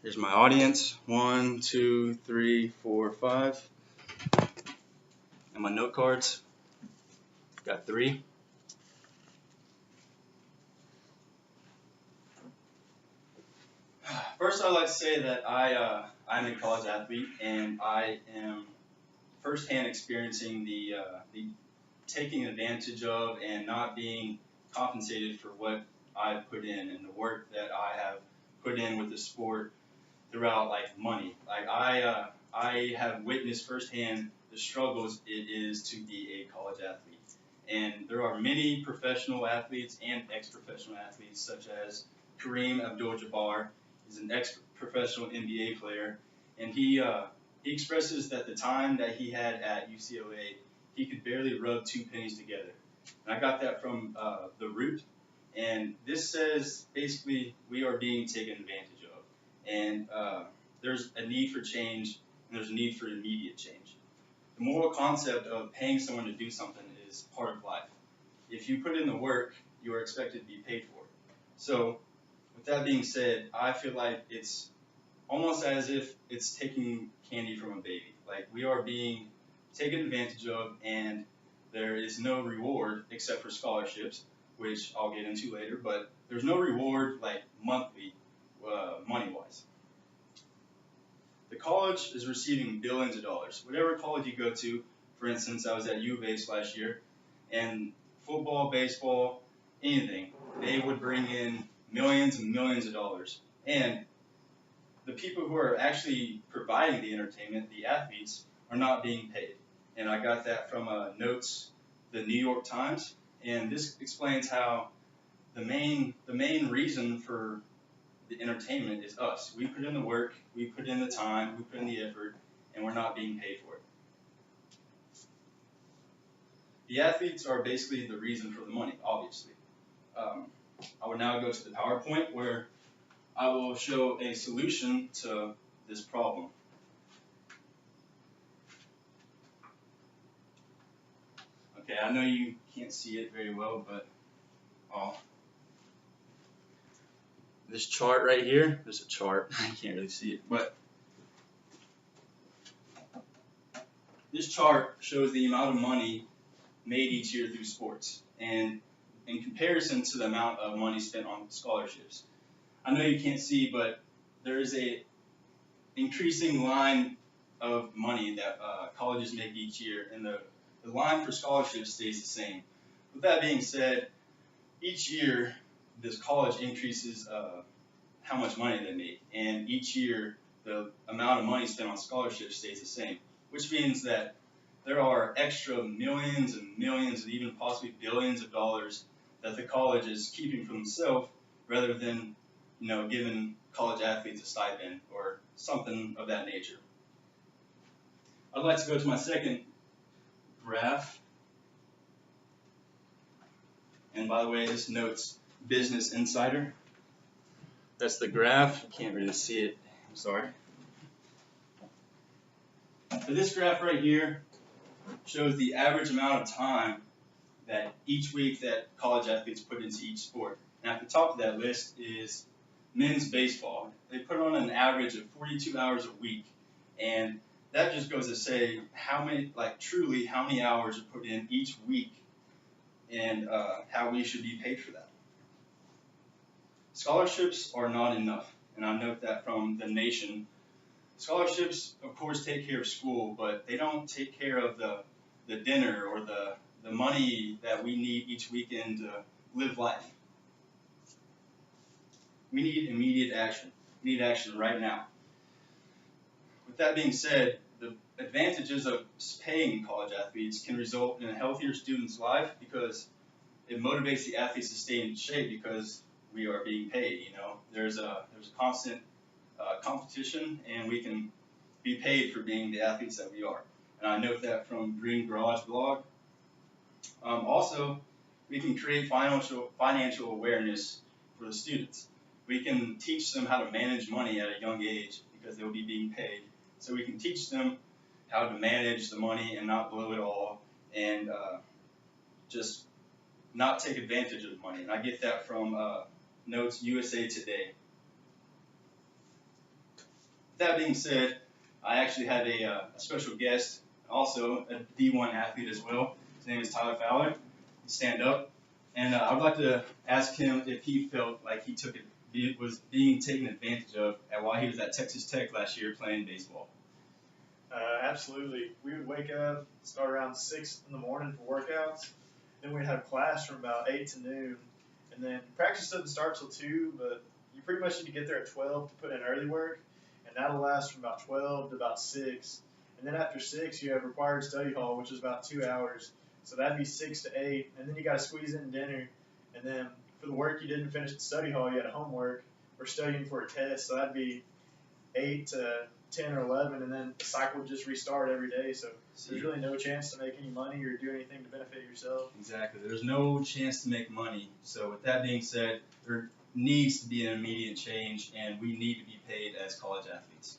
Here's my audience. 1, 2, 3, 4, 5. And my note cards. Got 3. First, I'd like to say that I'm a college athlete, and I am firsthand experiencing the taking advantage of and not being compensated for what I've put in and the work that I have put in with the sport throughout like money. Like I have witnessed firsthand the struggles it is to be a college athlete. And there are many professional athletes and ex-professional athletes, such as Kareem Abdul-Jabbar. He's an ex-professional NBA player, and he expresses that the time that he had at UCLA, he could barely rub 2 pennies together. And I got that from The Root, and this says basically we are being taken advantage of, and there's a need for change, and there's a need for immediate change. The moral concept of paying someone to do something is part of life. If you put in the work, you are expected to be paid for it. So, with that being said, I feel like it's almost as if it's taking candy from a baby. Like we are being taken advantage of, and there is no reward except for scholarships, which I'll get into later. But there's no reward like monthly, money-wise. The college is receiving billions of dollars. Whatever college you go to, for instance, I was at U of H last year, and football, baseball, anything, they would bring in millions and millions of dollars. And the people who are actually providing the entertainment, the athletes, are not being paid. And I got that from Notes, the New York Times, and this explains how the main reason for the entertainment is us. We put in the work, we put in the time, we put in the effort, and we're not being paid for it. The athletes are basically the reason for the money, obviously. I will now go to the PowerPoint where I will show a solution to this problem. Okay, I know you can't see it very well, but this chart right here, there's a chart, I can't really see it, but this chart shows the amount of money made each year through sports, and in comparison to the amount of money spent on scholarships. I know you can't see, but there is a increasing line of money that colleges make each year, and the line for scholarships stays the same. With that being said, each year this college increases how much money they make, and each year the amount of money spent on scholarships stays the same, which means that there are extra millions and millions and even possibly billions of dollars that the college is keeping for themselves rather than giving college athletes a stipend or something of that nature. I'd like to go to my second graph. And by the way, this notes Business Insider. That's the graph. I can't really see it. I'm sorry. So this graph right here shows the average amount of time that each week that college athletes put into each sport. And at the top of that list is men's baseball. They put on an average of 42 hours a week, and that just goes to say how many hours are put in each week, and how we should be paid for that. Scholarships are not enough, and I note that from The Nation. Scholarships, of course, take care of school, but they don't take care of the dinner or the money that we need each weekend to live life. We need immediate action. We need action right now. With that being said, the advantages of paying college athletes can result in a healthier student's life because it motivates the athletes to stay in shape because we are being paid. There's a constant competition, and we can be paid for being the athletes that we are. And I note that from Green Garage blog. Also, we can create financial awareness for the students. We can teach them how to manage money at a young age because they'll be being paid. So we can teach them how to manage the money and not blow it all, and just not take advantage of the money. And I get that from Notes USA Today. that being said, I actually have a special guest, also a D1 athlete as well. His name is Tyler Fowler. He's stand up, and I would like to ask him if he felt like he was being taken advantage of while he was at Texas Tech last year playing baseball. Absolutely. We would wake up, start around 6 in the morning for workouts. Then we'd have class from about 8 to noon. And then practice doesn't start till 2, but you pretty much need to get there at 12 to put in early work. And that'll last from about 12 to about 6. And then after 6, you have required study hall, which is about 2 hours. So that'd be 6 to 8. And then you got to squeeze in dinner. And then for the work you didn't finish at study hall, you had homework or studying for a test. So that'd be 8 to 10 or 11, and then the cycle would just restart every day. So there's really no chance to make any money or do anything to benefit yourself. Exactly. There's no chance to make money. So with that being said, there needs to be an immediate change, and we need to be paid as college athletes.